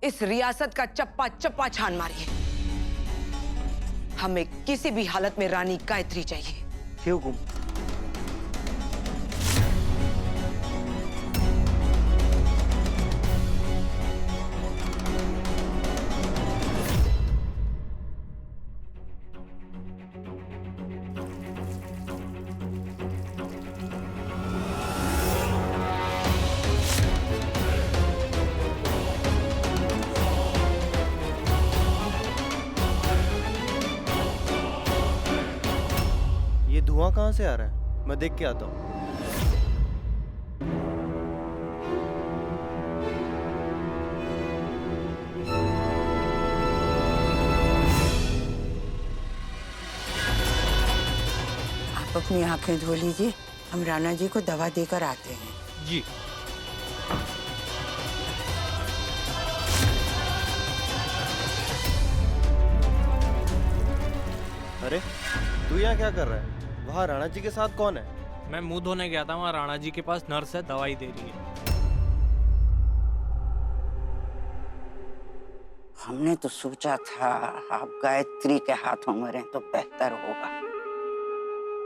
इस रियासत का चप्पा चप्पा छान मारिए। हमें किसी भी हालत में रानी गायत्री चाहिए। क्यों गुम? ये धुआं कहाँ से आ रहा है? मैं देख के आता हूँ। आप अपनी आंखें धो लीजिए, हम राणा जी को दवा देकर आते हैं। जी। अरे तू यहाँ क्या कर रहा है? वहाँ राणा जी के साथ कौन है? मैं मुंह धोने गया था, वहाँ राणा जी के पास नर्स है, दवाई दे रही है। हमने तो सोचा था आप गायत्री के हाथों मरे तो बेहतर होगा।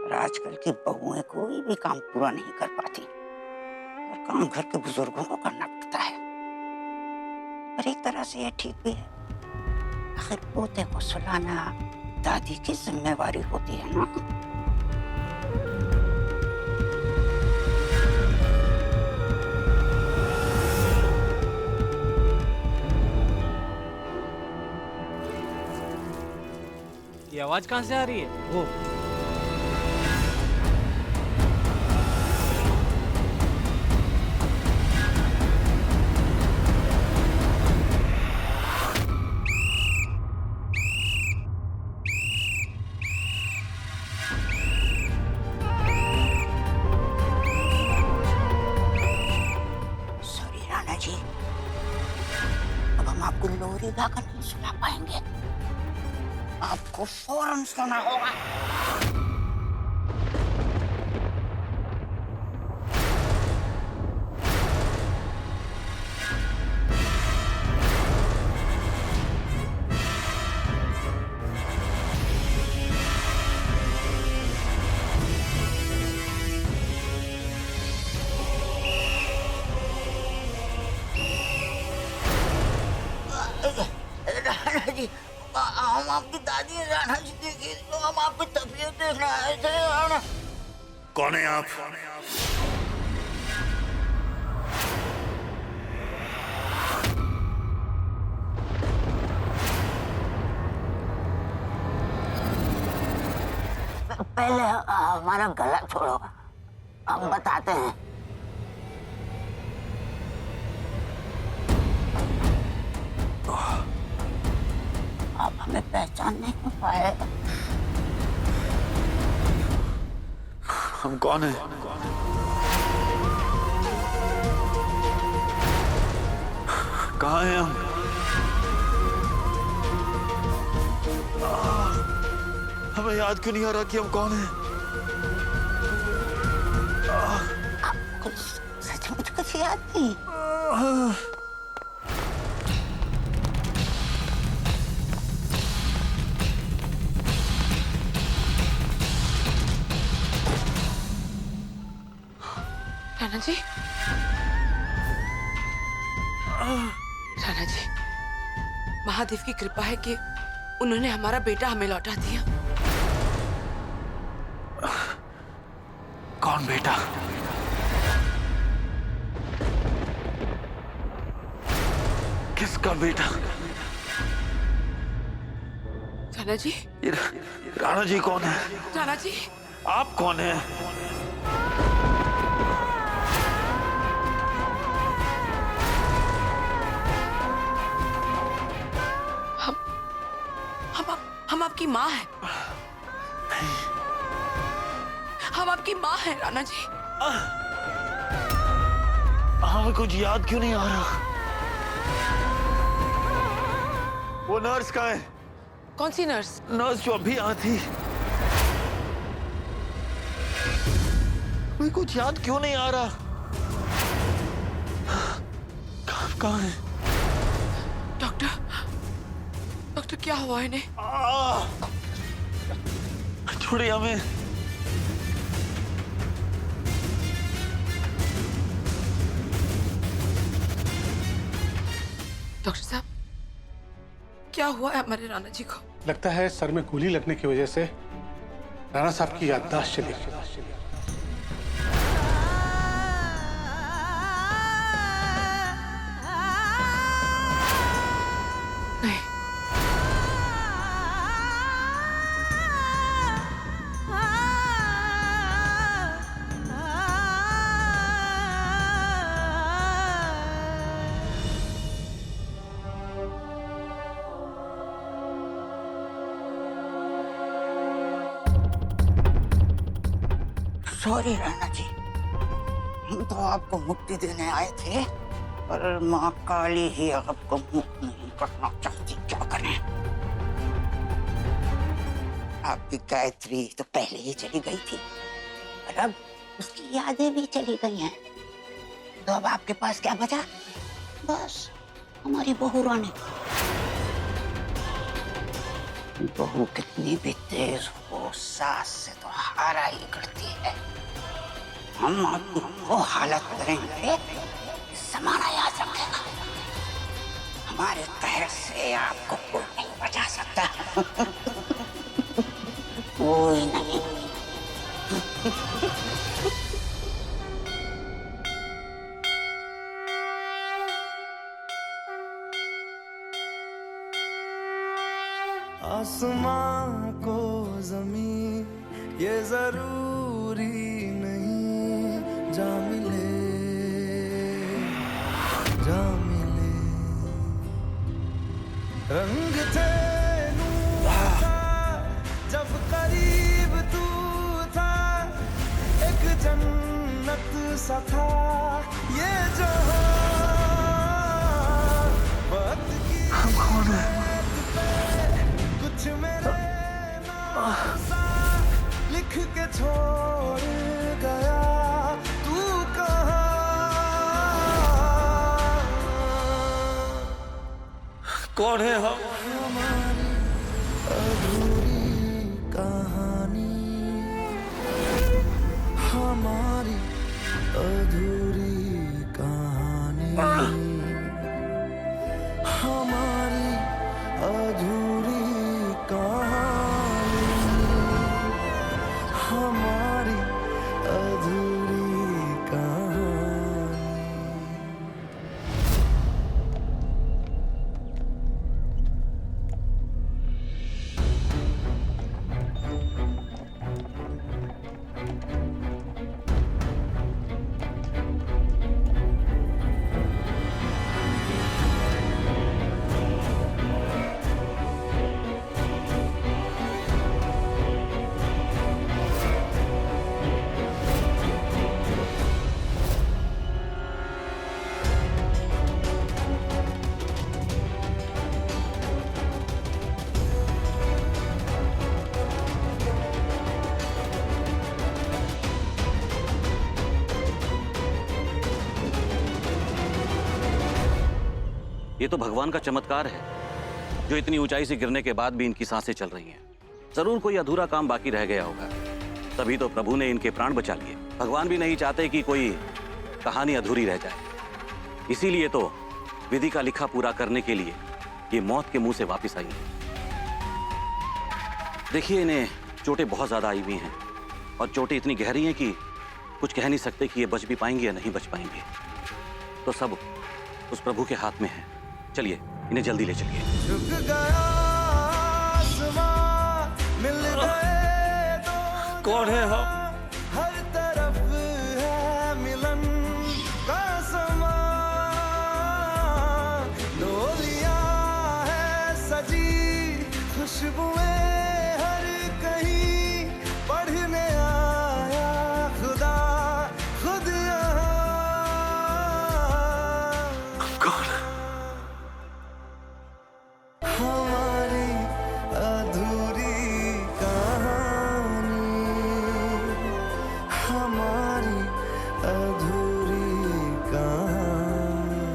और आजकल की बहुएं कोई भी काम पूरा नहीं कर पाती और काम घर के बुजुर्गों को करना पड़ता है। पर एक तरह से ये ठीक भी है, आखिर पोते को सुलाना दादी की जिम्मेवारी होती है ना। ये आवाज कहाँ से आ रही है? वो सॉरी राणा जी, अब हम आपको लोरी गाकर नहीं सुना पाएंगे, आपको फौरन सोना होगा। राणा जी, हम आपकी दादी राणा जी देखिए, तो हम आपकी तबीयत देखने आए थे। राणा कौन है आप? पहले हमारा गला छोड़ो, हम बताते हैं। आप हमें पहचान नहीं पाए। हम कौन है? कहाँ हैं हम? हमें याद क्यों नहीं आ रहा कि हम कौन हैं? आपको सचमुच कुछ याद नहीं? राणा जी, राणा जी, महादेव की कृपा है कि उन्होंने हमारा बेटा हमें लौटा दिया। कौन बेटा? किसका बेटा? राणा जी, ये राणा जी कौन है? राणा जी, आप कौन है? हम आपकी माँ हैं। हम आपकी माँ हैं राणा जी। हमें कुछ याद क्यों नहीं आ रहा? वो नर्स कहाँ है? कौन सी नर्स? नर्स जो अभी यहाँ थी। मुझे कुछ याद क्यों नहीं आ रहा? कहाँ है? डॉक्टर क्या हुआ इन्हें? छोड़िए हमें। डॉक्टर साहब, क्या हुआ है हमारे राणा जी को? लगता है सर में गोली लगने की वजह से राणा साहब की याददाश्त चली गई। नहीं, सॉरी राणा जी, हम तो आपको मुक्ति देने आए थे, पर माँ काली ही आपको मुक्त नहीं करना चाहती। क्या करें? आपकी गायत्री तो पहले ही चली गई थी, और अब उसकी यादें भी चली गई हैं। तो अब आपके पास क्या बचा? बस हमारी बहू रानी। बहू कितनी भी तेज हो, सास से तो हारा ही करती है। हम आपको वो हालत करेंगे, जमाना याद रखेगा। हमारे कहर से आपको कोई नहीं बचा सकता। कोई नहीं। आसमां को जमीन ये जरूरी नहीं, जा मिले रंग थे नूर था, जब करीब तू था, एक जन्नत सा था ये जहां। वक्त की कुछ मेरे नाम सा लिख के छोड़ गया, तू कहाँ? कौन है हम? हमारी अधूरी कहानी, हमारी अधूरी कहानी, हमारी अधूरी कहानी, हमारी अधूरी कहानी। ये तो भगवान का चमत्कार है, जो इतनी ऊंचाई से गिरने के बाद भी इनकी सांसें चल रही हैं। जरूर कोई अधूरा काम बाकी रह गया होगा, तभी तो प्रभु ने इनके प्राण बचा लिए। भगवान भी नहीं चाहते कि कोई कहानी अधूरी रह जाए, इसीलिए तो विधि का लिखा पूरा करने के लिए ये मौत के मुंह से वापस आई है। देखिए, इन्हें चोटें बहुत ज्यादा आई हुई हैं, और चोटें इतनी गहरी हैं कि कुछ कह नहीं सकते कि ये बच भी पाएंगे या नहीं बच पाएंगे। तो सब उस प्रभु के हाथ में है। चलिए, इन्हें जल्दी ले चलिए। झुक गया आसमां, मिल गए दो। कौन है हम? हर तरफ है मिलन का समा, डोलियां है सजी, खुशबुएं हर कहीं, पढ़ने आया खुदा खुद यहाँ। हमारी अधूरी कहानी, हमारी अधूरी कहानी।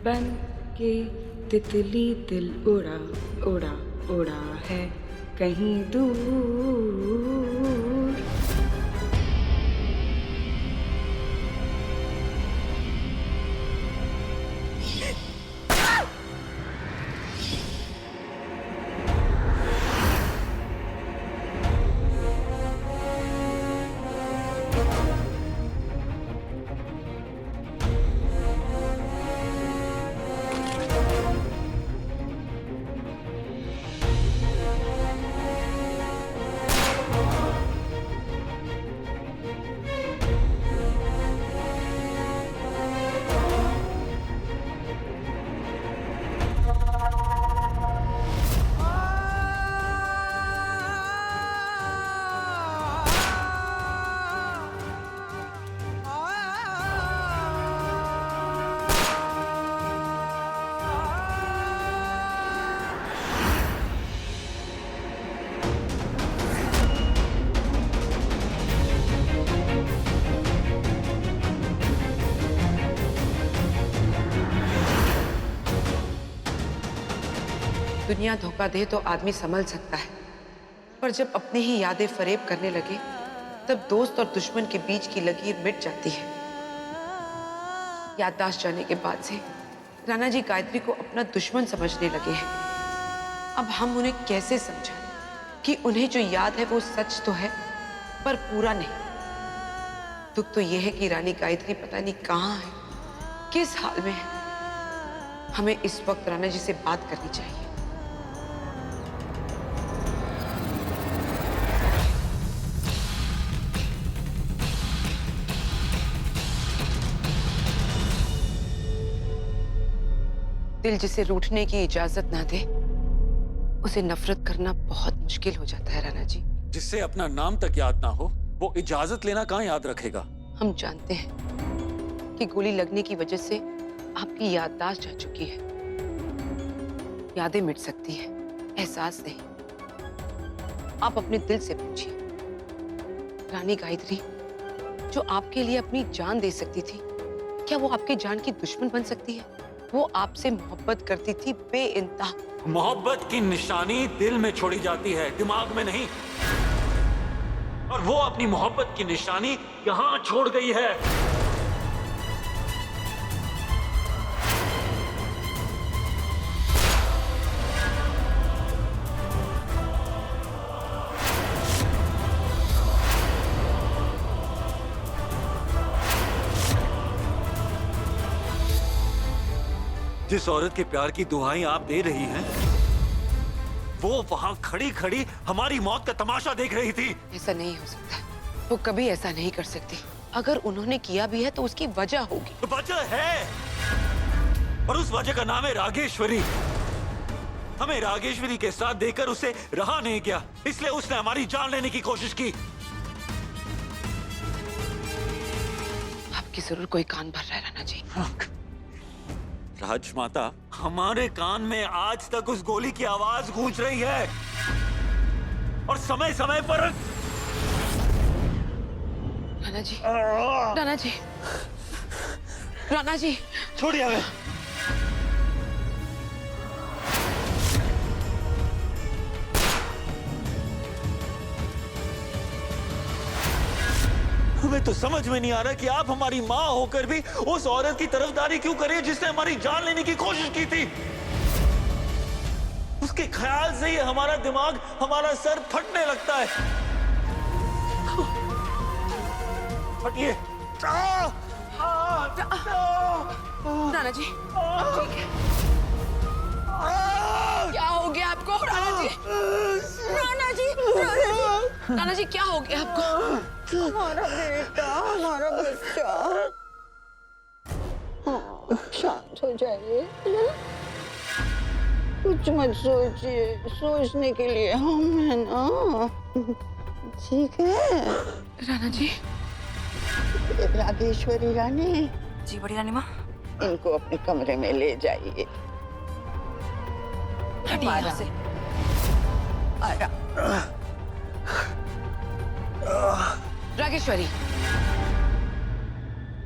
बन के तितली दिल उड़ा उड़ा उड़ा है कहीं दूर। दुनिया धोखा दे तो आदमी संभल सकता है, पर जब अपनी ही यादें फरेब करने लगे तब दोस्त और दुश्मन के बीच की लकीर मिट जाती है। याददाश्त जाने के बाद से राणा जी गायत्री को अपना दुश्मन समझने लगे हैं। अब हम उन्हें कैसे समझाएं कि उन्हें जो याद है वो सच तो है पर पूरा नहीं। दुख तो यह है कि रानी गायत्री पता नहीं कहाँ है, किस हाल में है। हमें इस वक्त राणा जी से बात करनी चाहिए। दिल जिसे रूठने की इजाजत ना दे उसे नफरत करना बहुत मुश्किल हो जाता है राणा जी। जिससे अपना नाम तक याद ना हो वो इजाजत लेना कहाँ याद रखेगा। हम जानते हैं कि गोली लगने की वजह से आपकी याददाश्त जा चुकी है। यादें मिट सकती हैं, एहसास नहीं। आप अपने दिल से पूछिए, रानी गायत्री जो आपके लिए अपनी जान दे सकती थी, क्या वो आपके जान की दुश्मन बन सकती है? वो आपसे मोहब्बत करती थी बेइंतहा। मोहब्बत की निशानी दिल में छोड़ी जाती है, दिमाग में नहीं। और वो अपनी मोहब्बत की निशानी यहाँ छोड़ गई है। जिस औरत के प्यार की दुआएं आप दे रही हैं, वो वहां खड़ी खड़ी हमारी मौत का तमाशा देख रही थी। ऐसा नहीं हो सकता, वो कभी ऐसा नहीं कर सकती। अगर उन्होंने किया भी है तो उसकी वजह होगी। वजह है, और उस वजह का नाम है रागेश्वरी। हमें रागेश्वरी के साथ देकर उसे रहा नहीं गया, इसलिए उसने हमारी जान लेने की कोशिश की। आपकी जरूर कोई कान भर रहा है राणा जी। राजमाता, हमारे कान में आज तक उस गोली की आवाज गूंज रही है, और समय समय पर। राणा जी, राणा जी, राणा जी, छोड़िए हमें। हमें तो समझ में नहीं आ रहा कि आप हमारी माँ होकर भी उस औरत की तरफदारी क्यों करें जिसने हमारी जान लेने की कोशिश की थी। उसके ख्याल से ही हमारा दिमाग, हमारा सर फटने लगता है। फटिए। राणा जी, ठीक है। क्या हो गया आपको राणा जी? राणा जी, राणा जी क्या हो गया आपको? हमारा बेटा, हमारा बच्चा। हाँ, शांत हो जाइए। कुछ मत सोचिए, सोचने के लिए हम हैं ना। ठीक है राणा जी। रागेश्वरी रानी। जी बड़ी रानी माँ। इनको अपने कमरे में ले जाइए। हटिए यहाँ से। रागेश्वरी,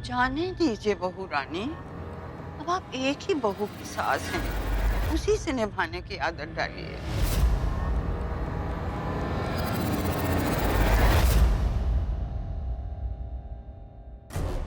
जाने दीजिए बहू रानी, अब अब आप एक ही बहू की सास हैं, उसी से निभाने की आदत डालिए।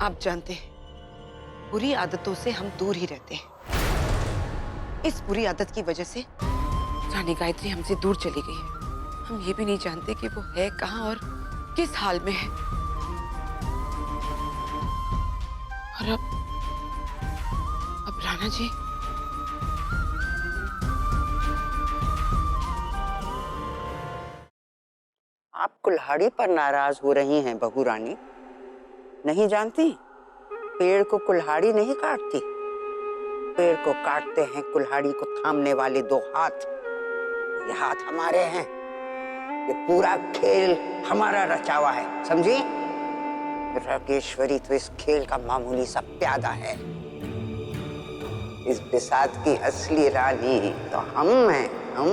आप जानते हैं, बुरी आदतों से हम दूर ही रहते हैं। इस बुरी आदत की वजह से रानी गायत्री हमसे दूर चली गई है। हम ये भी नहीं जानते कि वो है कहाँ और किस हाल में है। और अब राणा जी, आप कुल्हाड़ी पर नाराज हो रही हैं बहू रानी। नहीं जानती, पेड़ को कुल्हाड़ी नहीं काटती, पेड़ को काटते हैं कुल्हाड़ी को थामने वाले दो हाथ। ये हाथ हमारे हैं, ये पूरा खेल हमारा रचा हुआ है, समझी? रागेश्वरी तो इस खेल का मामूली सा प्यादा है। इस बिसात की असली रानी तो हम हैं, हम।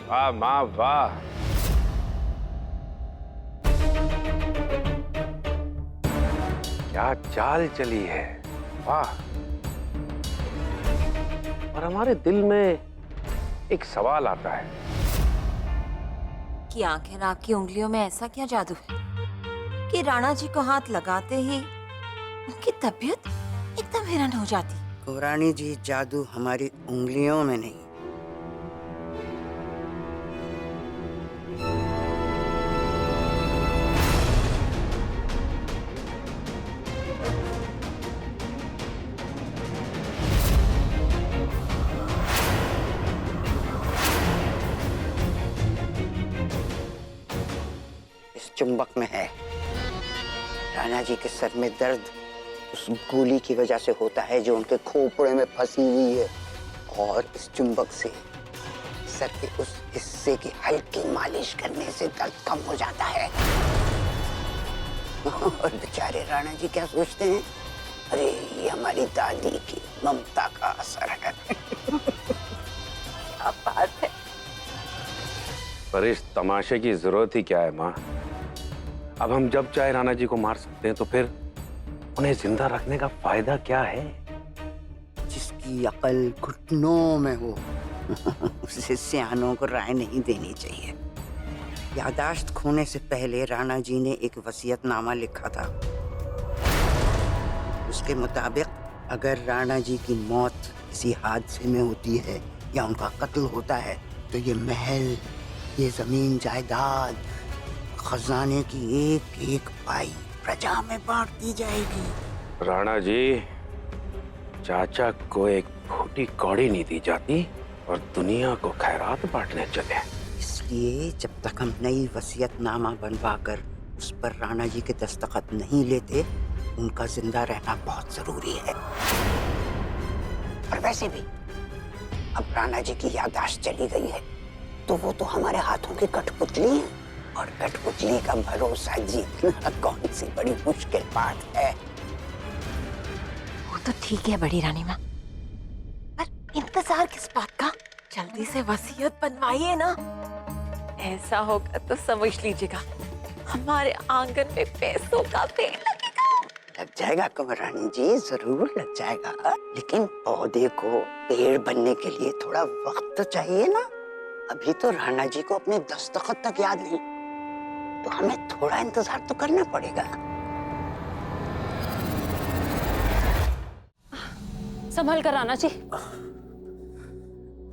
वाह माँ वाह। क्या चाल चली है, वाह। और हमारे दिल में एक सवाल आता है कि आखिर आपकी उंगलियों में ऐसा क्या जादू है कि राणा जी को हाथ लगाते ही उनकी तबीयत एकदम हैरान हो जाती। रानी जी, जादू हमारी उंगलियों में नहीं, इस चुंबक में है। राणा जी के सर में दर्द उस गोली की वजह से होता है जो उनके खोपड़े में फंसी हुई है, और इस चुंबक से सर के उस हिस्से की हल्की मालिश करने से दर्द कम हो जाता है। और बेचारे राणा जी क्या सोचते हैं, अरे ये हमारी दादी की ममता का असर है। क्या बात है। पर इस तमाशे की जरूरत ही क्या है माँ? अब हम जब चाहे राणा जी को मार सकते हैं, तो फिर उन्हें जिंदा रखने का फायदा क्या है? जिसकी अकल घुटनों में हो उसे सियानों को राय नहीं देनी चाहिए। यादाश्त खोने से पहले राणा जी ने एक वसीयतनामा लिखा था। उसके मुताबिक अगर राणा जी की मौत किसी हादसे में होती है या उनका कत्ल होता है, तो ये महल, ये जमीन जायदाद, खजाने की एक एक पाई प्रजा में बांट दी जाएगी। राणा जी, चाचा को एक फूटी कौड़ी नहीं दी जाती और दुनिया को खैरात बांटने चले। इसलिए जब तक हम नई वसीयतनामा बनवाकर उस पर राणा जी के दस्तखत नहीं लेते, उनका जिंदा रहना बहुत जरूरी है। और वैसे भी अब राणा जी की याददाश्त चली गई है, तो वो तो हमारे हाथों की कठपुतली है, और कठपुतली का भरोसा जीतना कौन सी बड़ी मुश्किल बात है। वो तो ठीक है बड़ी रानी माँ, पर इंतजार किस बात का? जल्दी से वसीयत बनवाइए ना। ऐसा होगा तो समझ लीजिएगा हमारे आंगन में पैसों का पेड़ लगेगा। लग जाएगा कमर रानी जी, जरूर लग जाएगा, लेकिन पौधे को पेड़ बनने के लिए थोड़ा वक्त तो चाहिए ना। अभी तो राणा जी को अपने दस्तखत तक याद नहीं, तो हमें थोड़ा इंतजार तो करना पड़ेगा। संभल कर राणा जी,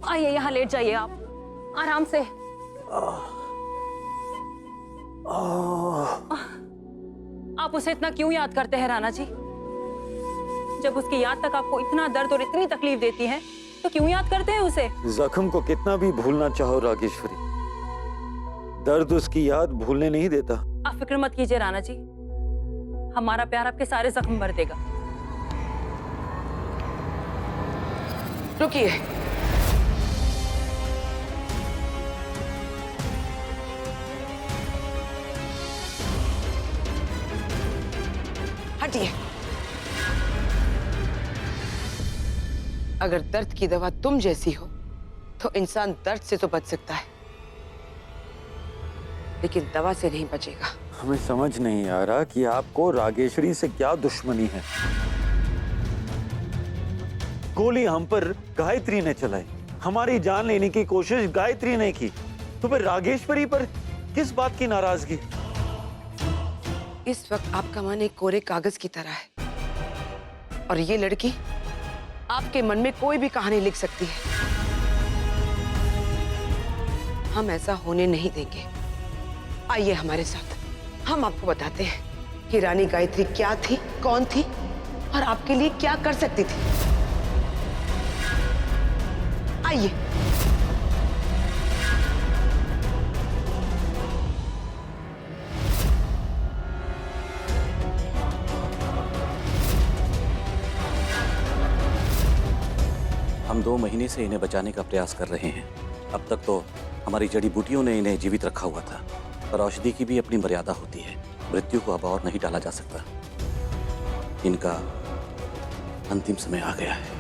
आइए यहाँ लेट जाइए आप आराम से। आप उसे इतना क्यों याद करते हैं राणा जी? जब उसकी याद तक आपको इतना दर्द और इतनी तकलीफ देती है, तो क्यों याद करते हैं उसे? जख्म को कितना भी भूलना चाहो रागेश्वरी, दर्द उसकी याद भूलने नहीं देता। आप फिक्र मत कीजिए राणा जी, हमारा प्यार आपके सारे जख्म भर देगा। रुकिए, हटिए। अगर दर्द की दवा तुम जैसी हो, तो इंसान दर्द से तो बच सकता है, लेकिन दवा से नहीं बचेगा। हमें समझ नहीं आ रहा कि आपको रागेश्वरी से क्या दुश्मनी है। गोली हम पर गायत्री ने चलाई, हमारी जान लेने की कोशिश गायत्री ने की, तो फिर रागेश्वरी पर किस बात की नाराजगी? इस वक्त आपका मन एक कोरे कागज की तरह है और ये लड़की आपके मन में कोई भी कहानी लिख सकती है। हम ऐसा होने नहीं देंगे। आइए हमारे साथ, हम आपको बताते हैं कि रानी गायत्री क्या थी, कौन थी और आपके लिए क्या कर सकती थी। आइए। हम 2 महीने से इन्हें बचाने का प्रयास कर रहे हैं। अब तक तो हमारी जड़ी बूटियों ने इन्हें जीवित रखा हुआ था, पर औषधि की भी अपनी मर्यादा होती है। मृत्यु को अब और नहीं टाला जा सकता। इनका अंतिम समय आ गया है।